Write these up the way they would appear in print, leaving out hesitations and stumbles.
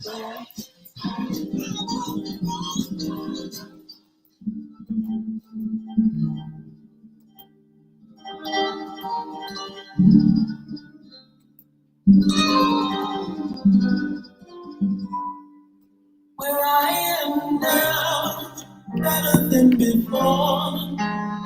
Where I am now, better than before.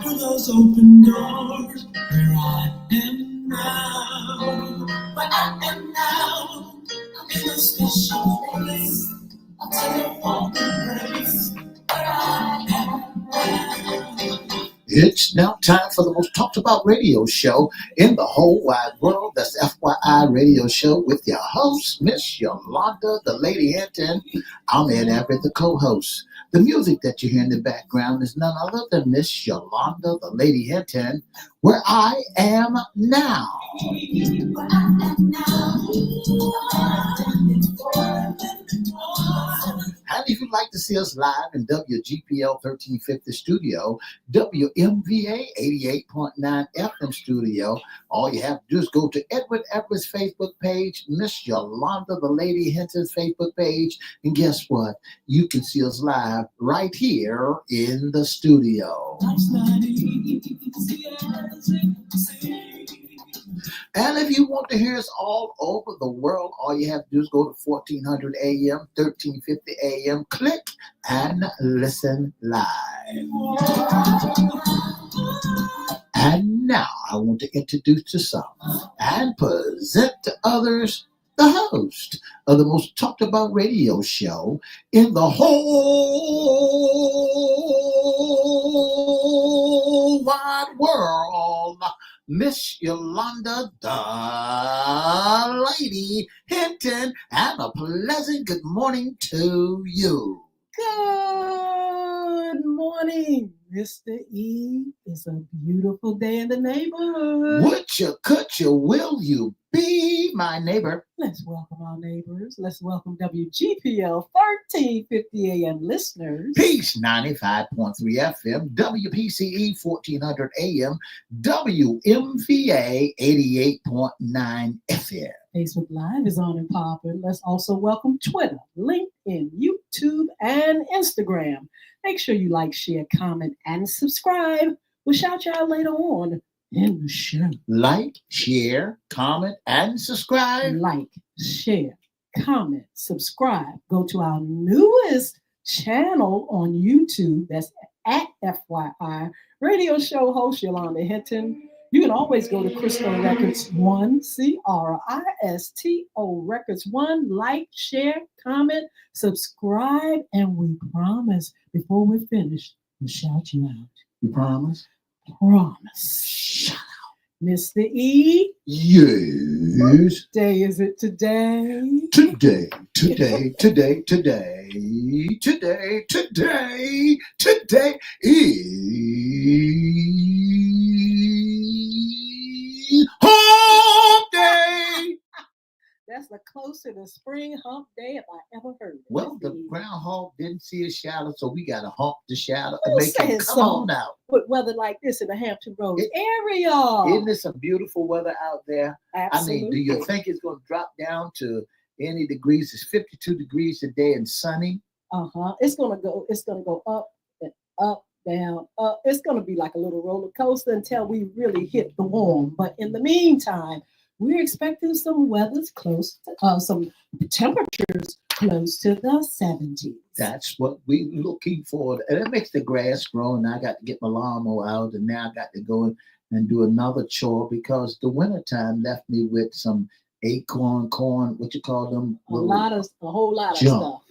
Through those open doors, where I am now, where I am now, I'm in a special place. I'll tell you all the place where I am now. It's now time for the most talked about radio show in the whole wide world. That's the FYI radio show with your host, Miss Yolanda, the Lady Hinton. I'm Ed Everett, the co-host. The music that you hear in the background is none other than Miss Yolanda, the Lady Hinton, where I am now. Where I am now. And if you'd like to see us live in WGPL 1350 studio, WMVA 88.9 FM studio, all you have to do is go to Edward Everett's Facebook page, Miss Yolanda, the Lady Hinton's Facebook page, and guess what? You can see us live right here in the studio. And if you want to hear us all over the world, all you have to do is go to 1400 AM, 1350 AM, click and listen live. And now I want to introduce to some and present to others the host of the most talked about radio show in the whole wide world, Miss Yolanda, the Lady Hinton, and a pleasant good morning to you. Good morning, Mr. E. It's a beautiful day in the neighborhood. Would you, could you, will you be my neighbor? Let's welcome our neighbors. Let's welcome WGPL 1350 AM listeners. Peace 95.3 FM, WPCE 1400 AM, WMVA 88.9 FM. Facebook Live is on and popping. Let's also welcome Twitter, LinkedIn, YouTube, and Instagram. Make sure you like, share, comment, and subscribe. We'll shout you out later on in the show. Like, share, comment, and subscribe. Like, share, comment, subscribe. Go to our newest channel on YouTube. That's at FYI Radio Show host Yolanda Hinton. You can always go to Crystal Records 1, CRISTO Records 1. Like, share, comment, subscribe, and we promise before we're finished, we'll shout you out. You promise? Promise. Shout out. Mr. E? Yes. What day is it today? Today is Hump Day. That's the closest to spring hump day if I ever heard it. Well, the groundhog didn't see a shadow, so we got to hump the shadow Who and make said it come on out. With weather like this in the Hampton Roads area. Isn't this some beautiful weather out there? Absolutely. I mean, do you think it's going to drop down to any degrees? It's 52 degrees today and sunny. It's gonna go up and up, down, up. It's gonna be like a little roller coaster until we really hit the warm. But in the meantime, we're expecting some weather's close to some temperatures close to the 70s. That's what we're looking for. And it makes the grass grow. And I got to get my lawnmower out. And now I got to go and do another chore because the wintertime left me with some acorn, corn, what you call them? A whole lot of junk. stuff.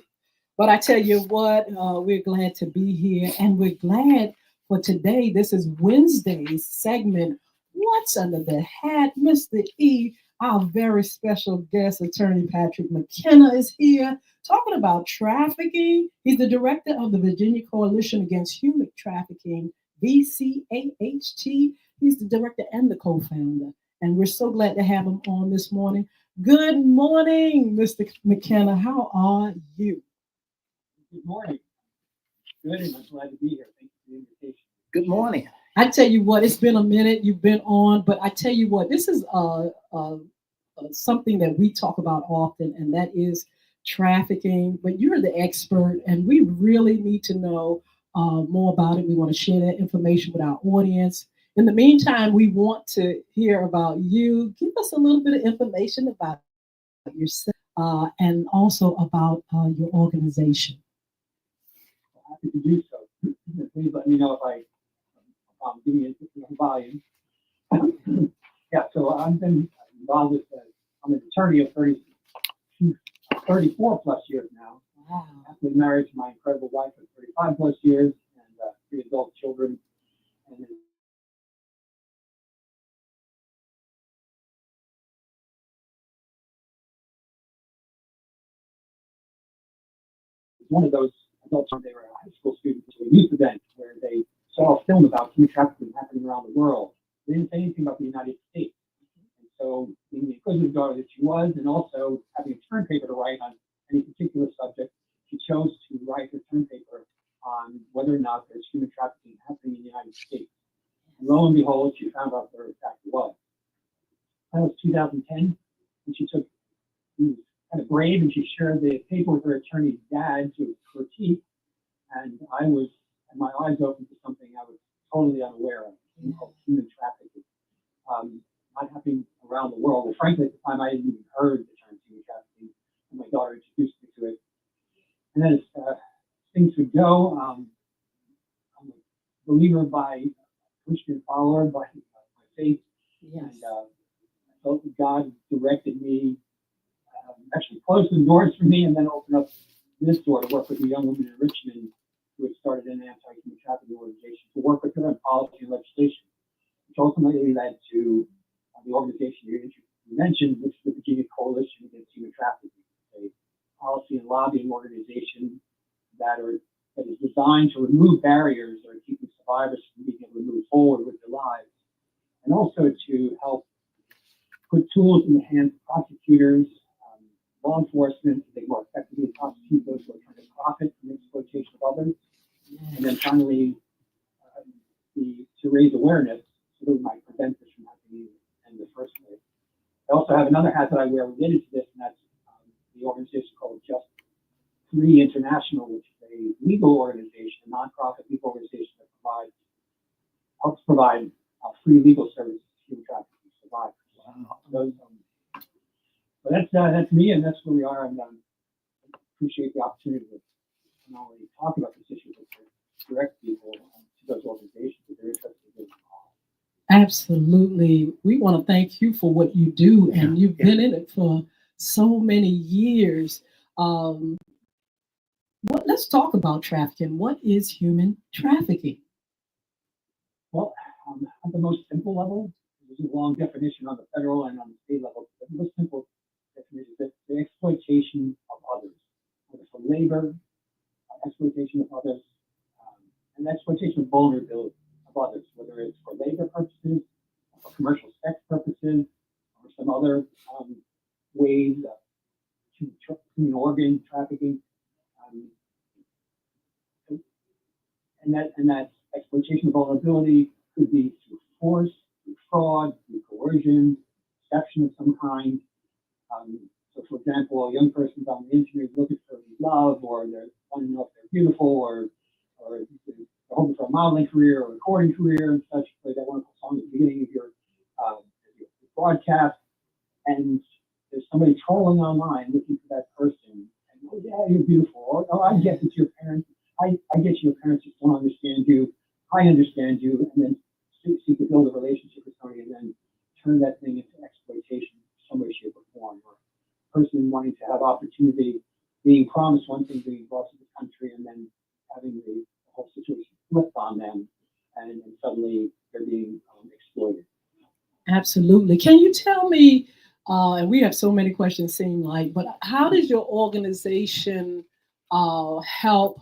But I tell you what, we're glad to be here. And we're glad for today. This is Wednesday's segment, What's Under the Hat? Mr. E, our very special guest, Attorney Patrick McKenna, is here talking about trafficking. He's the director of the Virginia Coalition Against Human Trafficking, VCAHT. He's the director and the co-founder. And we're so glad to have him on this morning. Good morning, Mr. McKenna. How are you? Good morning. Good, and I'm glad to be here. Thank you for the invitation. Good morning. I tell you what, it's been a minute you've been on, but I tell you what, this is something that we talk about often, and that is trafficking, but you're the expert, and we really need to know more about it. We want to share that information with our audience. In the meantime, we want to hear about you. Give us a little bit of information about yourself and also about your organization. Happy to do so. Please let me know if I'm giving it volume. Yeah, so I've been involved with, I'm an attorney of 34 plus years now. Wow. I've been married to my incredible wife for 35 plus years and 3 adult children. And one of those adults, they were high school students to a youth event where they saw a film about human trafficking happening around the world. They didn't say anything about the United States. And so, being the inquisitive daughter that she was, and also having a term paper to write on any particular subject, she chose to write her term paper on whether or not there's human trafficking happening in the United States. And lo and behold, she found out there in fact was. That was 2010, and she was kind of brave, and she shared the paper with her attorney's dad to critique. And I was, and my eyes opened to something I was totally unaware of, called human trafficking. Not happening around the world. And frankly, at the time, I hadn't even heard the term human trafficking, and my daughter introduced me to it. And then as things would go, I'm a believer by Christian follower by my faith, and I felt that God directed me, actually closed the doors for me, and then opened up this door to work with a young woman in Richmond who had started an anti-human trafficking organization to work with her on policy and legislation, which ultimately led to the organization you mentioned, which is the Virginia Coalition Against Human Trafficking, a policy and lobbying organization that is designed to remove barriers that are keeping survivors from being able to move forward with their lives, and also to help put tools in the hands of prosecutors, law enforcement, so they more effectively prosecute those who are trying to profit from the exploitation of others, and then finally to raise awareness so that we might prevent this from happening in the first place. I also have another hat that I wear related to this, and that's the organization called Just Free International, which is a legal organization, a nonprofit legal organization that helps provide free legal services to human trafficking survivors. Wow. So that's me, and that's where we are, and appreciate the opportunity to not only talk about this issue, but to direct people to those organizations if they're interested in. Absolutely. We want to thank you for what you do, and you've been in it for so many years. Let's talk about trafficking. What is human trafficking? Well, at the most simple level, there's a long definition on the federal and on the state level. But the most simple definition is the exploitation of others, whether for labor, exploitation of others, and exploitation of vulnerability of others, whether it's for labor purposes, for commercial sex purposes, or some other ways of human organ trafficking. And that exploitation of vulnerability could be through force, through fraud, through coercion, deception of some kind. So, for example, a young person's on the internet looking for love, or they're wanting to know if they're beautiful, or they're hoping for a modeling career or a recording career and such. Play that wonderful song at the beginning of your broadcast, and there's somebody trolling online looking for that person. And, oh, yeah, you're beautiful. Or, oh, I guess it's your parents. I get your parents just don't understand you. I understand you, and then seek to build a relationship with somebody, and then turn that thing into exploitation in some way, shape, or form. Or a person wanting to have opportunity, being promised one thing, being brought to the country, and then having the whole situation flipped on them, and suddenly they're being exploited. Absolutely. Can you tell me, and we have so many questions seem like, but how does your organization help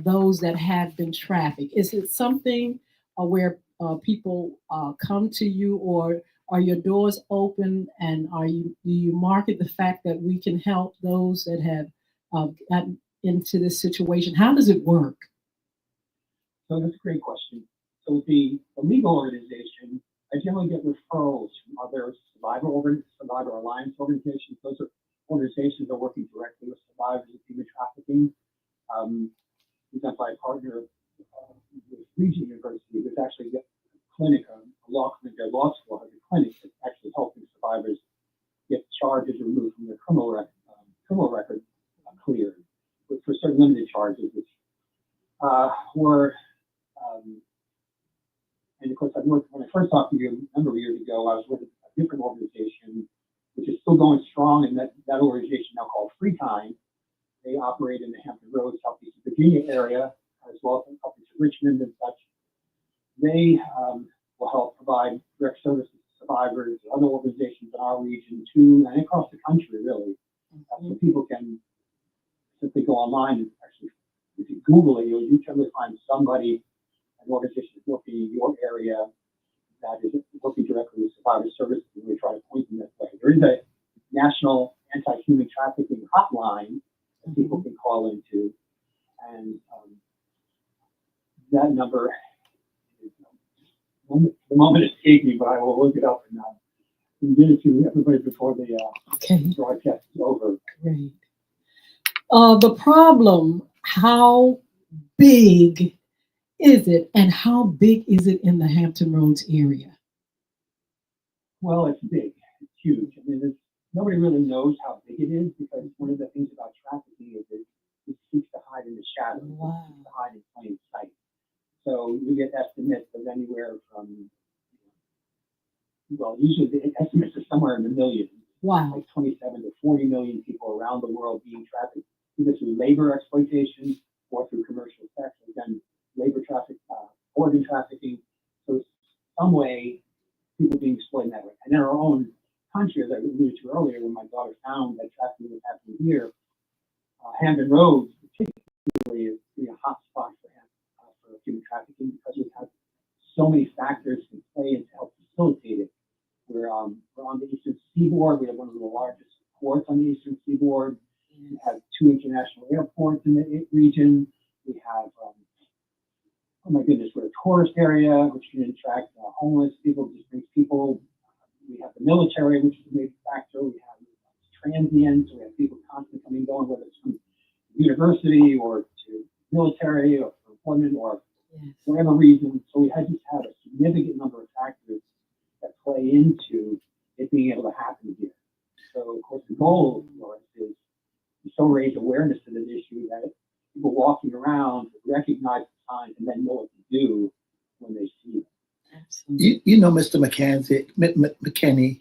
those that have been trafficked? Is it something where people come to you, or are your doors open, and do you market the fact that we can help those that have gotten into this situation? How does it work? So that's a great question. So the legal organization, I generally get referrals from other survivor alliance organizations. Those are organizations are working directly with survivors of human trafficking. For example, I partner with Regent University, there's actually a clinic, a law clinic, their law school has a clinic that's actually helping survivors get charges removed from their criminal record cleared for certain limited charges, which were, and of course, when I first talked to you a number of years ago, I was with a different organization, which is still going strong, and that organization now called Free Time. They operate in the Hampton Roads, Southeast Virginia area, as well as up into Richmond and such. They will help provide direct services to survivors and other organizations in our region too, and across the country, really. So people can simply go online and actually, if you Google it, you'll usually find somebody, an organization that's working in your area that is working directly with survivor services, and we try to point them that way. There is a national anti-human trafficking hotline that people can call into, and that number is, the moment escaped me, but I will look it up and give it to everybody before the broadcast is over. Great. The problem, how big is it, and how big is it in the Hampton Roads area? Well, it's big. It's huge. I mean, nobody really knows how big it is, because one of the things about trafficking is it seeks to hide in the shadows. Wow. It seeks to hide in plain sight. So you get estimates of anywhere from, well, usually the estimates are somewhere in the millions. Wow. Like 27 to 40 million people around the world being trafficked, either through labor exploitation or through commercial sex. Again, labor traffic, organ trafficking. So some way people being exploited that way. And in our own country, as I alluded to earlier, when my daughter found that trafficking was happening here, Hampton Roads particularly is a hot spot for human trafficking, because we have so many factors in play to help facilitate it. We're on the Eastern Seaboard. We have one of the largest ports on the Eastern Seaboard. We have 2 international airports in the region. We have, oh my goodness, we're a tourist area, which can attract homeless people, just brings people. We have the military, which is a big factor. We have transients. We have people constantly coming and going, whether it's from university or to military or for employment or whatever reason. So we just have a significant number of factors that play into it being able to happen here. So, of course, the goal is to so raise awareness to this issue that people walking around recognize the signs and then know what to do when they see it. Absolutely. You know, Mr. McKinney,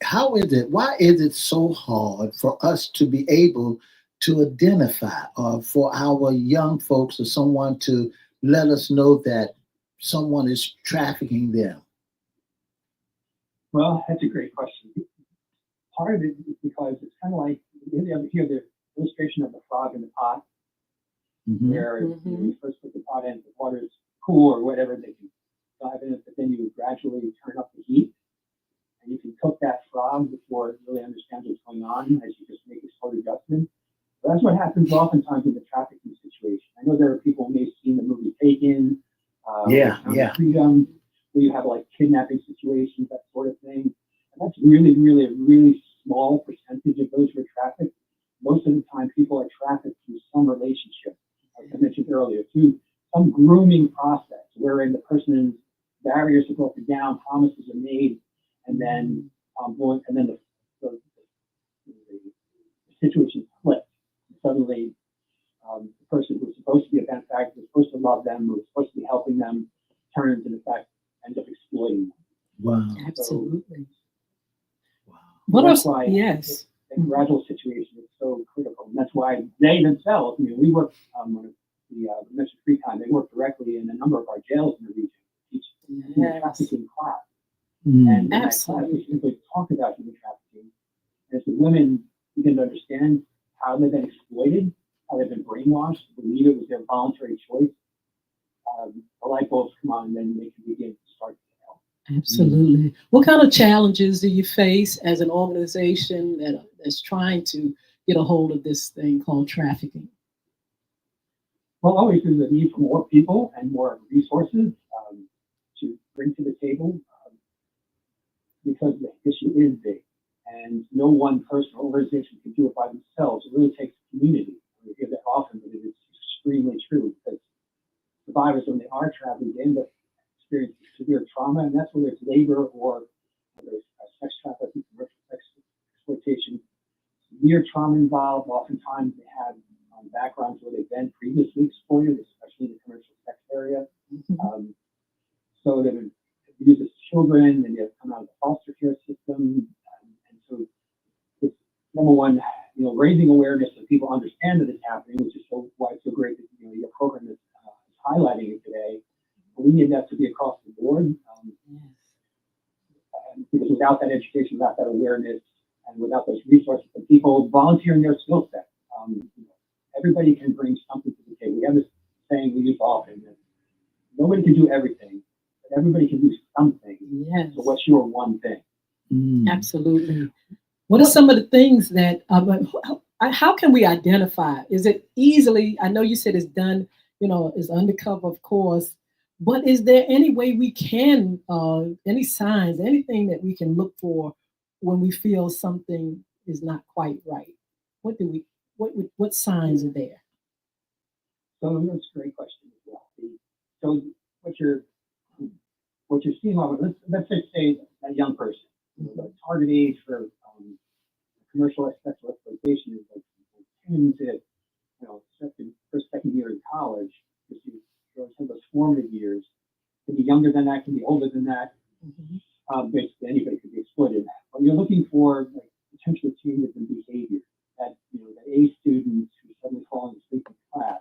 how is it, why is it so hard for us to be able to identify, or for our young folks or someone to let us know that someone is trafficking them? Well, that's a great question. Part of it is because it's kind of like, you ever hear the illustration of the frog in the pot, where you first put the pot in, the water is cool or whatever, they can dive in it, but then you gradually turn up the heat, and you can cook that frog before it really understands what's going on, as you just make a slow adjustment. So that's what happens oftentimes in the trafficking situation. I know there are people who may have seen the movie Taken, Freedom, where you have like kidnapping situations, that sort of thing. And that's really, really a really small percentage of those who are trafficked. Most of the time, people are trafficked through some relationship, as I mentioned earlier, through some grooming process, wherein the person's barriers are broken down, promises are made, and then the situation flips. Suddenly, the person who's supposed to be a benefactor, who's supposed to love them, who's supposed to be helping them, turns and in fact ends up exploiting them. Wow. Absolutely. Wow. What that's else? why Yes. the gradual situation is so critical. And that's why they themselves, I mean, we work, we mentioned Free Time, they work directly in a number of our jails in the region, teach human trafficking class. And in that class, we simply talk about human trafficking. As the women begin to understand how they've been exploited, how they've been brainwashed, believe it was their voluntary choice, the light bulbs come on, and then they can begin to start to help. Absolutely. What kind of challenges do you face as an organization that's trying to get a hold of this thing called trafficking? Well, always there's a need for more people and more resources to bring to the table, because the issue is big. And no one person or organization can do it by themselves. It really takes a community. We hear that often, but it is extremely true because survivors, when they are traveling, they end up experiencing severe trauma, and that's whether it's labor or whether it's sex trafficking, commercial sex exploitation. Severe trauma involved. Oftentimes, they have backgrounds where they've been previously exploited, especially in the commercial sex area. So they've been abused as children, and they've come out of the foster care system. And so, it's, number one, raising awareness so people understand that it's happening, which is why it's so great that your program is highlighting it today. But we need that to be across the board, because without that education, without that awareness, and without those resources, and people volunteering their skill set, everybody can bring something to the table. We have this saying we use often that nobody can do everything, but everybody can do something. Yes. So what's your one thing? Absolutely. What are some of the things that, how can we identify? Is it easily, I know you said it's done, is undercover, of course, but is there any way we can, any signs, anything that we can look for when we feel something is not quite right? What signs are there? So that's a great question as well. So what you're seeing, let's just say a young person, the target age for commercial sexual exploitation is like 10 to second year in college. Because some of those formative years can be younger than that, can be older than that. Basically, anybody could be exploited. But you're looking for potential changes in behavior. That A student who's suddenly falling asleep in class,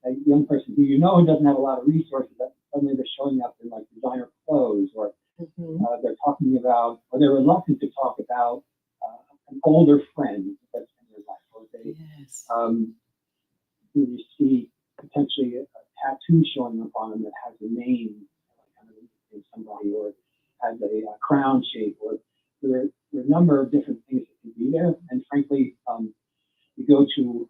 that young person who who doesn't have a lot of resources, that suddenly they're showing up in designer clothes, or they're talking about, or they're reluctant to talk about an older friend that's in their life, or you see potentially a tattoo showing up on them that has a name, kind of somebody, or has a crown shape, or there are a number of different things that can be there. And frankly, you go to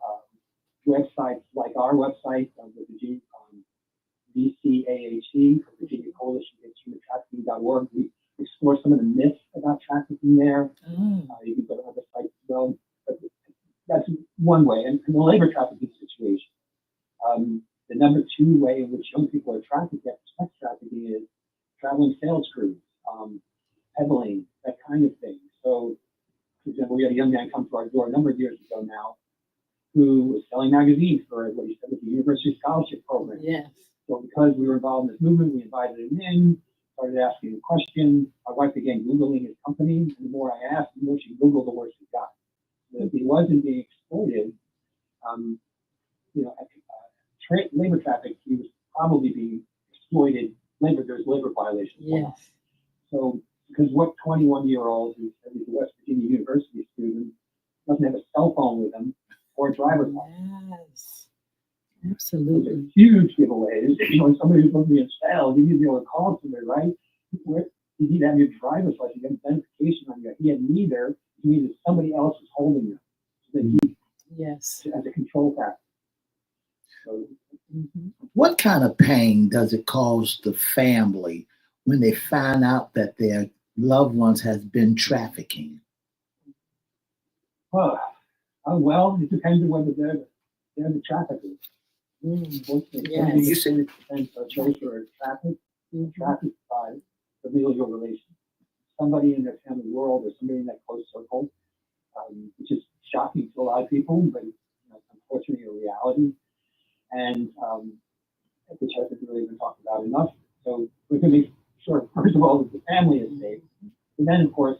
websites like our website, the VCAHT, Virginia Coalition Against Human Trafficking.org. We explore some of the myths about trafficking there. You can go to other sites as well. But that's one way. And the labor trafficking situation. The number two way in which young people are trafficked after sex trafficking is traveling sales crews, peddling, that kind of thing. So, for example, we had a young man come to our door a number of years ago now who was selling magazines for what he said was the University Scholarship Program. Yes. So because we were involved in this movement, we invited him in, started asking him questions. My wife began Googling his company, and the more I asked, the more she Googled, the worse he got. So if he wasn't being exploited, labor traffic, he was probably being exploited. There's labor violations. Yes. So, because what 21-year-old who's a West Virginia University student doesn't have a cell phone with him or a driver's license? Yes. Absolutely. Those are huge giveaways. Somebody who's going to be in sales, you need to be able to call somebody, right? You need to have your driver's license, you have identification on you. He had neither. He needed somebody else was holding him, so that he, as a control factor. So, what kind of pain does it cause the family when they find out that their loved ones has been trafficking? Well, it depends on whether they're the traffickers. You said it depends on those who are trafficked by familial relations. Somebody in their family world, or somebody in that close circle, which is shocking to a lot of people, but unfortunately a reality. And which hasn't really been talked about enough. So we can make sure, first of all, that the family is safe. And then, of course,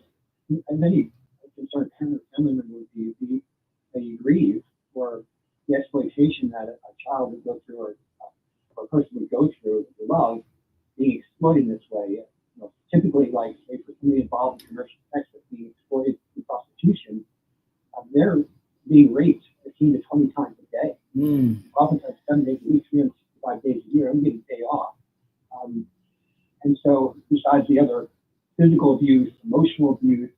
as many concerned parents, family members would be grieved for the exploitation that a child would go through, or a person would go through with love, being exploited in this way. Typically, like, say, for somebody involved in commercial sex that's being exploited in prostitution, they're being raped 15 to 20 times a day. Oftentimes 7 days a week, 365 days a year, I'm getting day off. And so, besides the other physical abuse, emotional abuse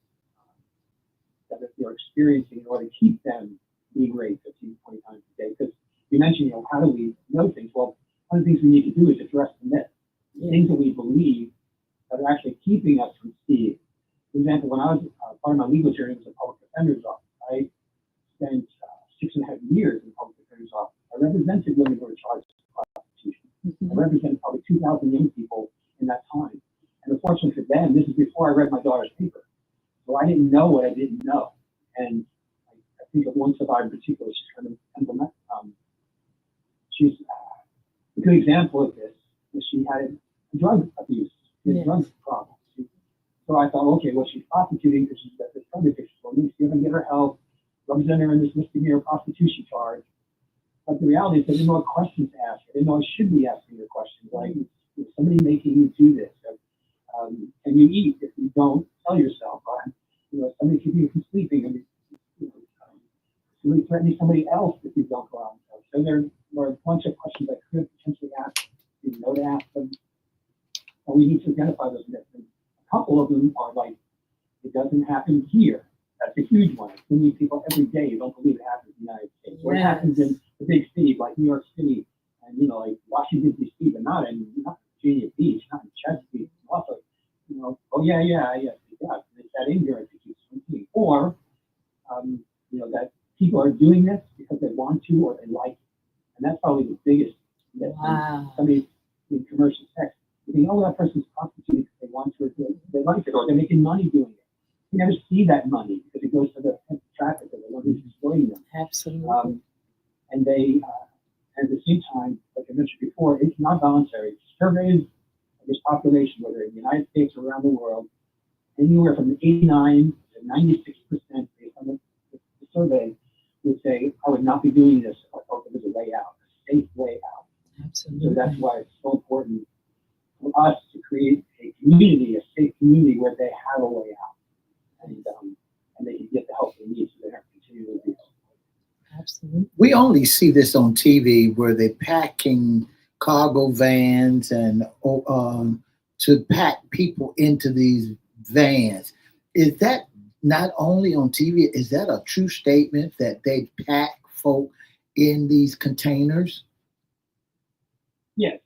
that they're experiencing in order to keep them being raped 15 to 20 times a day. Because you mentioned, how do we know things? Well, one of the things we need to do is address the myth, things that we believe that are actually keeping us from seeing. For example, when I was part of my legal journey was a public defender's office. I spent 6.5 years in the public defender's office. I represented women who were charged with prostitution. I represented probably 2,000 young people in that time. And unfortunately for them, this is before I read my daughter's paper. So I didn't know what I didn't know. And I think of one survivor in particular, she's kind of emblematic. She's a good example of this. She had drug abuse, drug problems. So I thought, okay, well, she's prostituting because she's got this drug addiction. So at least give her help, represent her in this misdemeanor prostitution charge. But the reality is, I didn't know what questions to ask. I didn't know I should be asking her questions. Like, is somebody making you do this? Can you eat if you don't tell yourself? Somebody keeping you from sleeping. I mean, somebody threatening somebody else if you don't go out and tell. So there were a bunch of questions I could potentially ask. Didn't know to ask them. And we need to identify those myths. A couple of them are like, it doesn't happen here. That's a huge one. So many people every day don't believe it happens in the United States. Or it happens in the big cities like New York City and like Washington D.C., but not in Virginia Beach, not in Chesapeake. Also, oh yeah, it's that ignorance that keeps thinking. Or that people are doing this because they want to or they like it. And that's probably the biggest myth. Somebody in commercial sex, you think, oh, that person's prostituting because they want to or they like it, or they're making money doing it. You never see that money because it goes to the traffic or the one who's exploiting them. Absolutely. And they, at the same time, like I mentioned before, it's not voluntary. Surveys of this population, whether in the United States or around the world, anywhere from 89 to 96% based on the survey would say, I would not be doing this if I thought there was a way out, a safe way out. Absolutely. So that's why it's so important for us to create a community, a safe community where they have a way out. And they can get the help they need so they don't continue to be. Absolutely. We only see this on TV where they're packing cargo vans and to pack people into these vans. Is that not only on TV? Is that a true statement that they pack folk in these containers? Yes,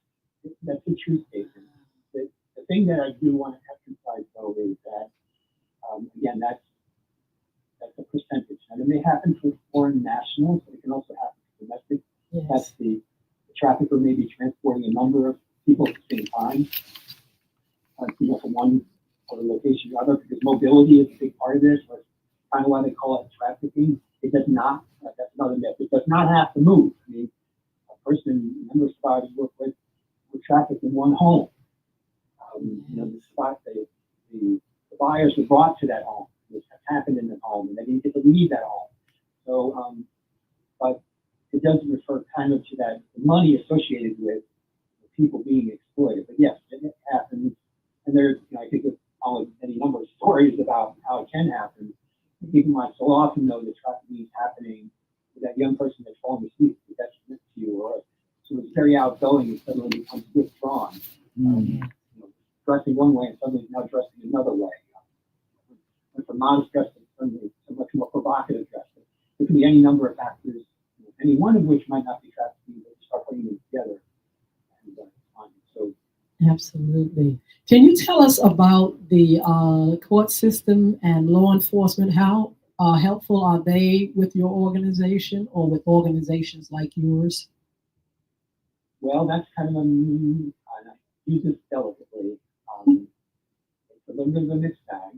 that's a true statement. The thing that I do want to emphasize, though, is that again, that's a percentage. And it may happen for foreign nationals, but it can also happen for domestic. Yes. That's the trafficker may be transporting a number of people at the same time, from one location to another, because mobility is a big part of this. That's kind of why they call it trafficking. It does not, that's another myth, it does not have to move. I mean, a person, a number of survivors work with, were trafficked in one home. The spot, the buyers were brought to that home. This happened in the home, and they didn't get to leave that home. So, but it doesn't refer kind of to that the money associated with people being exploited. But yes, it happens, and there's, I think there's any number of stories about how it can happen. People might so often know that trafficking is happening with that young person that's falling asleep, that's next to you, or so it's very outgoing and suddenly becomes withdrawn. Dressing one way and suddenly now dressing another way. And from modest dress to suddenly a much more provocative dress. There can be any number of factors, any one of which might not be trafficking, but start putting them together. So, absolutely. Can you tell us about the court system and law enforcement? How helpful are they with your organization or with organizations like yours? Well, that's kind of I use this delicately. It's a little bit of a mixed bag.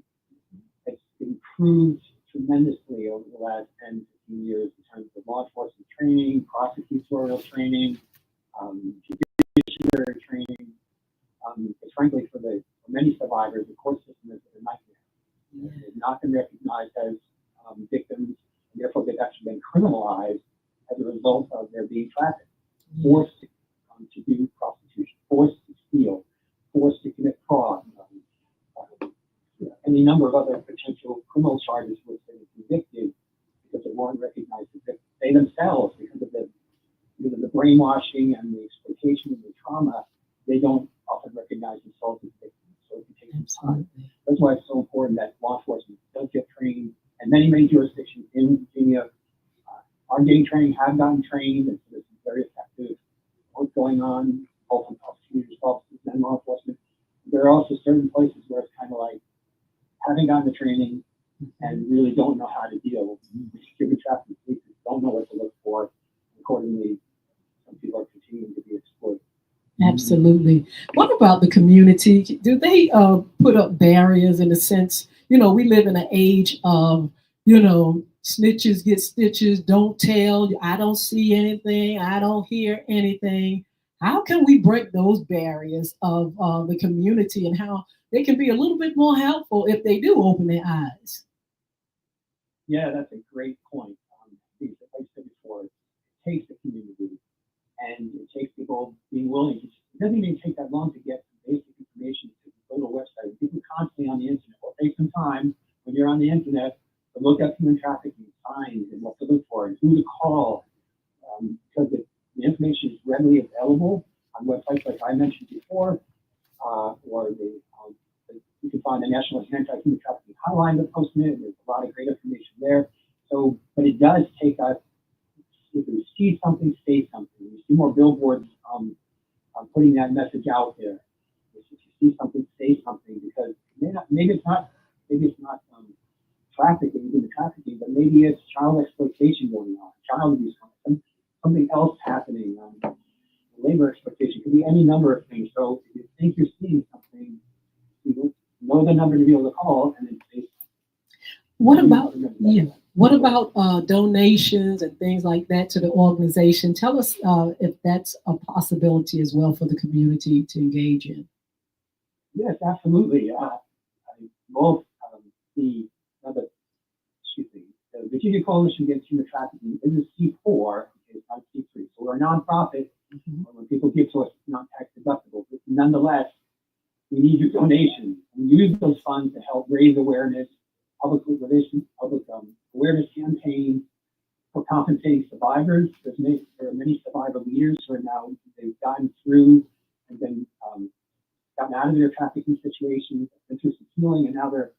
It's improved tremendously over the last 10, 15 years in terms of law enforcement training, prosecutorial training, judiciary training. But frankly, for many survivors, the court system is a nightmare. They've not been recognized as victims, and therefore they've actually been criminalized as a result of their being trafficked, forced to do prostitution, forced to steal, forced to commit fraud, any number of other potential criminal charges which they were convicted because they weren't recognized as victims. They themselves, because of the brainwashing and the exploitation and the trauma, they don't often recognize themselves as victims. So it can take some time. That's why it's so important that law enforcement does get trained, and many jurisdictions in Virginia are getting trained, have gotten trained, and so this is very effective work going on, both in prosecutors' offices and law enforcement. There are also certain places where it's kind of like haven't gotten the training and really don't know how to deal with security trafficking cases, don't know what to look for. Accordingly, some people are continuing to be exploited. Absolutely. What about the community? Do they put up barriers in the sense, we live in an age of, snitches get stitches, don't tell, I don't see anything, I don't hear anything. How can we break those barriers of the community and how they can be a little bit more helpful if they do open their eyes? Yeah, that's a great point. Like I said before, it takes the community and it takes people being willing to. It doesn't even take that long to get some basic information to go to a website. People constantly on the internet. Well, take some time when you're on the internet to look up human trafficking signs and what to look for and who to call, because the information is readily available on websites like I mentioned before, or you can find the National Anti-Human Trafficking Hotline that posted it. There's a lot of great information there. So, but it does take us. If you see something, say something. You see more billboards putting that message out there. If you see something, say something, because maybe it's not trafficking, human trafficking, but maybe it's child exploitation going on, child abuse, something else happening, labor exploitation. It could be any number of things. So if you think you're seeing something, you know the number to be able to call and then say something. What about donations and things like that to the organization? Tell us if that's a possibility as well for the community to engage in. Yes, absolutely. Both the Virginia Coalition Against Human Trafficking is a C4, it's not C3. So we're a nonprofit. When people give to us, it's not tax deductible. But nonetheless, we need your donations. We use those funds to help raise awareness, public awareness campaigns for compensating survivors. There are many survivor leaders who are now, they've gotten through and been gotten out of their trafficking situations, been through some healing, and now they're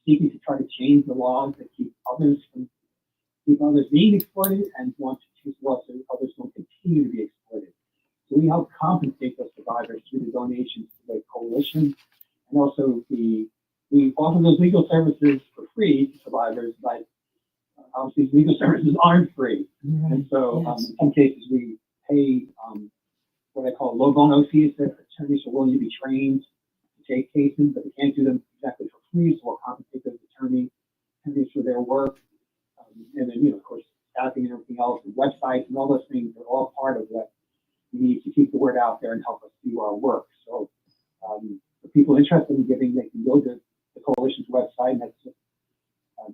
seeking to try to change the laws that keep others being exploited and want to choose laws so others don't continue to be exploited. So we help compensate those survivors through the donations to the coalition, and also we offer those legal services for free to survivors, but obviously legal services aren't free. Right. And so in some cases we pay what I call low bono fees that attorneys are willing to be trained to take cases, but they can't do them exactly for free, so we'll compensate those attorneys for their work. And then, of course, staffing and everything else, and websites and all those things are all part of what we need to keep the word out there and help us do our work. So for people interested in giving, they can go to the coalition's website, and that's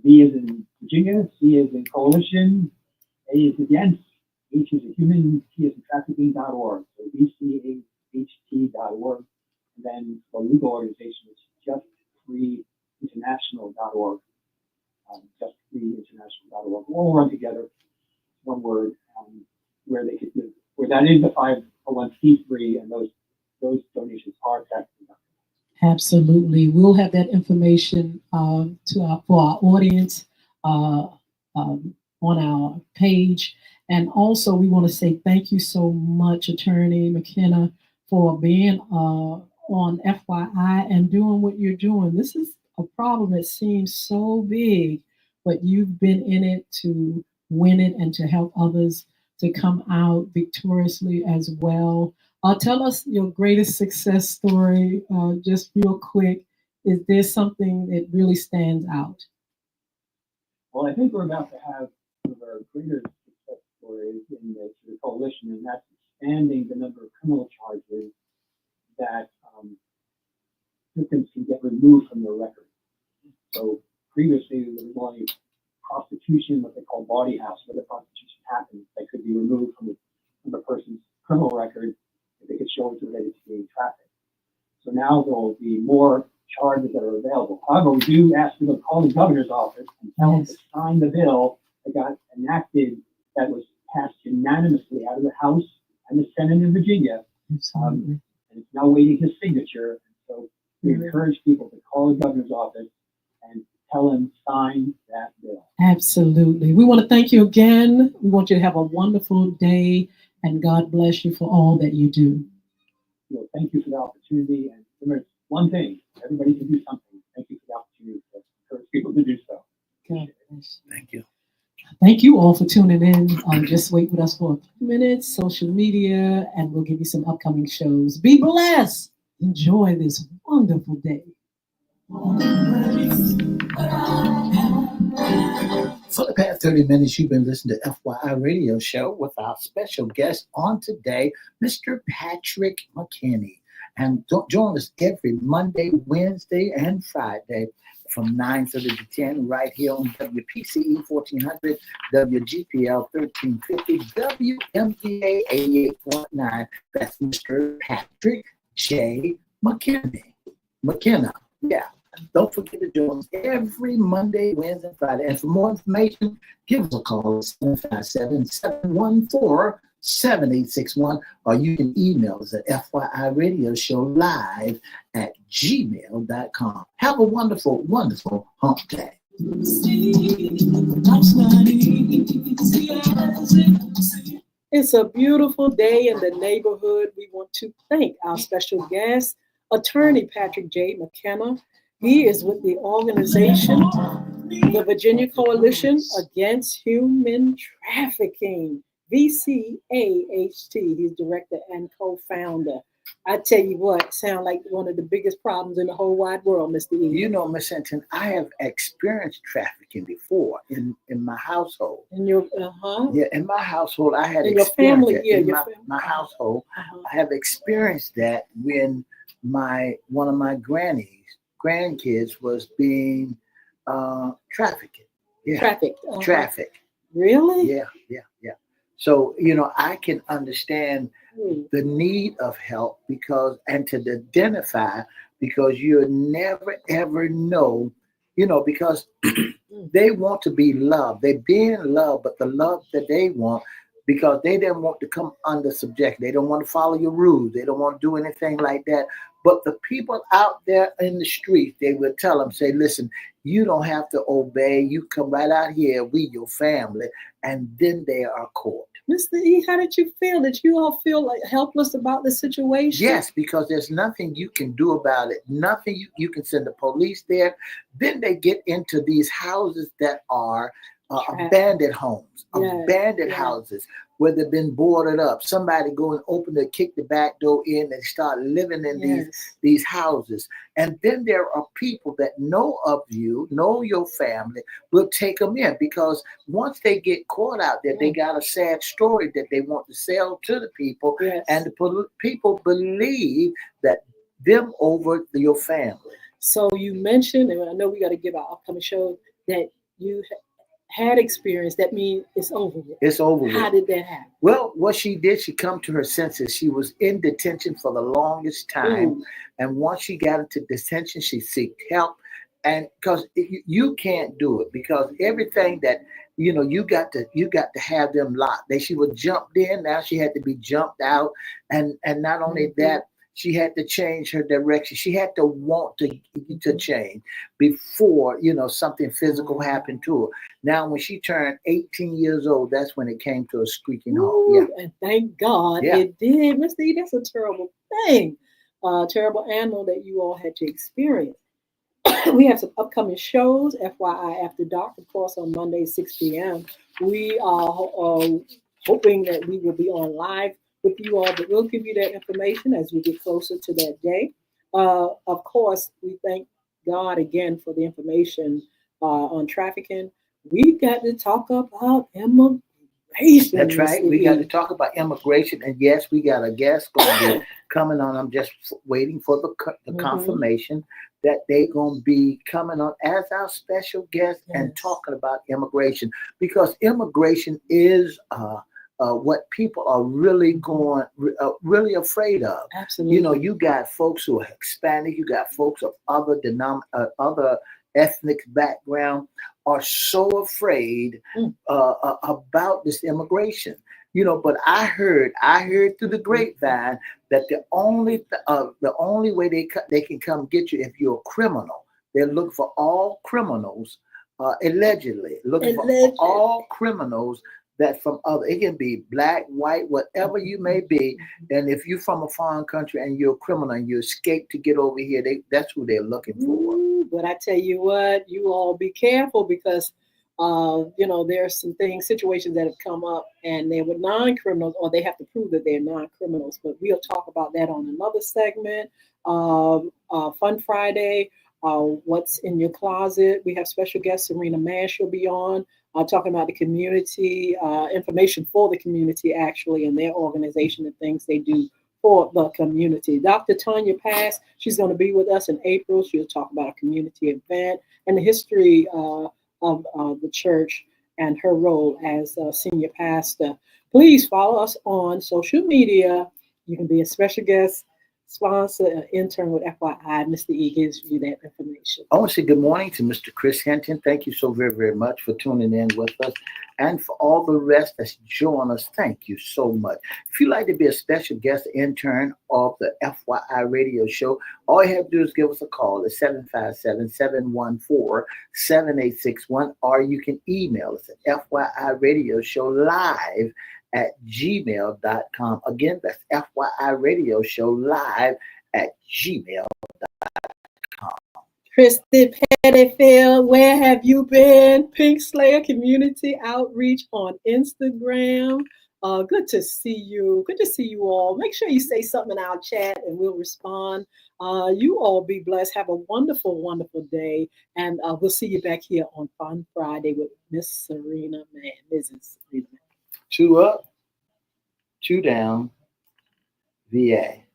V is in Virginia, C is in coalition, A is against, H is a human, T is in trafficking.org. So VCAHT.org. And then the legal organization is justfreeinternational.org. Justfreeinternational.org. All run together, one word, where they could give, where that is the 501c3, and those donations are tax deductible. Absolutely. We'll have that information for our audience on our page. And also, we want to say thank you so much, Attorney McKenna, for being on FYI and doing what you're doing. This is a problem that seems so big, but you've been in it to win it and to help others to come out victoriously as well. Tell us your greatest success story, just real quick. Is there something that really stands out? Well, I think we're about to have one of our greater success stories in the coalition, and that's expanding the number of criminal charges that victims can get removed from their record. So previously, there was only prostitution, what they call bawdy house, where the prostitution happens, that could be removed from the person's criminal record if they could show it's related to being trafficked. So now there will be more charges that are available. However, we do ask people to call the governor's office and tell them to sign the bill that got enacted, that was passed unanimously out of the House and the Senate in Virginia. And it's now waiting his signature. So we encourage people to call the governor's office and tell him sign that bill. Absolutely. We want to thank you again. We want you to have a wonderful day, and God bless you for all that you do. Thank you for the opportunity. And remember, one thing, everybody can do something. Thank you for the opportunity. encourage people to do so. God. Thank you. Thank you all for tuning in. Just wait with us for a few minutes, social media, and we'll give you some upcoming shows. Be blessed. Enjoy this wonderful day. For the past 30 minutes, you've been listening to FYI Radio Show with our special guest on today, Mr. Patrick McKinney. And join us every Monday, Wednesday, and Friday from 9:30 to 10 right here on WPCE 1400, WGPL 1350, WMVA 88.9. That's Mr. Patrick J. McKenna. Yeah. Don't forget to join us every Monday, Wednesday, and Friday. And for more information, give us a call at 757-714-7861, or you can email us at FYIRadiosHowLive@gmail.com. Have a wonderful, wonderful hump day. It's a beautiful day in the neighborhood. We want to thank our special guest, Attorney Patrick J. McKenna. He is with the organization, the Virginia Coalition Against Human Trafficking, VCAHT. He's director and co-founder. I tell you what, sound like one of the biggest problems in the whole wide world, Mr. E. You know, Miss Hinton, I have experienced trafficking before in my household. In your Yeah, in my household, I had in your experienced family, it. yeah, In your my, family. my household, I have experienced that when one of my grandkids was being trafficked. Yeah, Trafficked. trafficked. Really? Yeah. So, I can understand the need of help and to identify, because you'll never ever know, because they want to be loved. They're being loved, but the love that they want, because they didn't want to come under subjection. They don't want to follow your rules. They don't want to do anything like that. But the people out there in the street, they would tell them, say, listen, you don't have to obey. You come right out here, we your family, and then they are caught. Mr. E, how did you feel? Did you all feel like helpless about the situation? Yes, because there's nothing you can do about it. Nothing you can send the police there. Then they get into these houses that are abandoned homes, abandoned houses where they've been boarded up. Somebody go and kick the back door in and start living in these houses. And then there are people that know of you, know your family, will take them in, because once they get caught out there, they got a sad story that they want to sell to the people. And the people believe that them over your family. So you mentioned, and I know we got to give our upcoming show, that you had experience. That means it's over with. It's over with. How did that happen? Well, what she did, she come to her senses. She was in detention for the longest time. And once she got into detention, she sought help. And because you can't do it, because everything that, you got to have them locked. She was jumped in. Now she had to be jumped out. And not only that, she had to change her direction. She had to want to change before, something physical happened to her. Now, when she turned 18 years old, that's when it came to a screeching halt. Yeah. And thank God it did. Mr. E, that's a terrible thing. Terrible animal that you all had to experience. We have some upcoming shows, FYI After Dark, of course, on Monday, 6 p.m. We are hoping that we will be on live with you all, but we'll give you that information as we get closer to that day. Of course, we thank God again for the information on trafficking. We've got to talk about immigration. That's right. We got to talk about immigration. And yes, we got a guest going to be coming on. I'm just waiting for the confirmation that they're going to be coming on as our special guest and talking about immigration, because immigration is what people are really really afraid of. Absolutely. You got folks who are Hispanic, you got folks of other ethnic background are so afraid about this immigration. But I heard through the grapevine that the only way they can come get you if you're a criminal. They're looking for all criminals, allegedly looking for all criminals that from other, it can be black, white, whatever you may be. And if you're from a foreign country and you're a criminal and you escape to get over here, that's who they're looking for. But I tell you what, you all be careful because there are some things, situations that have come up and they were non-criminals or they have to prove that they're non-criminals. But we'll talk about that on another segment. Fun Friday, what's in your closet? We have special guest Serena Mash will be on talking about the community, information for the community actually, and their organization and things they do for the community. Dr. Tanya Pass, she's going to be with us in April. She'll talk about a community event and the history of the church and her role as a senior pastor. Please follow us on social media. You can be a special guest, sponsor, an intern with FYI. Mr. E gives you that information. I want to say good morning to Mr. Chris Hinton. Thank you so very, very much for tuning in with us. And for all the rest that's joining us, thank you so much. If you'd like to be a special guest intern of the FYI radio show, all you have to do is give us a call at 757-714-7861, or you can email us at FYIRadiosHowLive@gmail.com. Again, that's FYIRadiosHowLive@gmail.com. Kristen Pettifield, where have you been? Pink Slayer Community Outreach on Instagram. Good to see you. Good to see you all. Make sure you say something in our chat and we'll respond. You all be blessed. Have a wonderful, wonderful day. And we'll see you back here on Fun Friday with Miss Serena Mann, Mrs. Serena Mann. 2 up, 2 down, VA.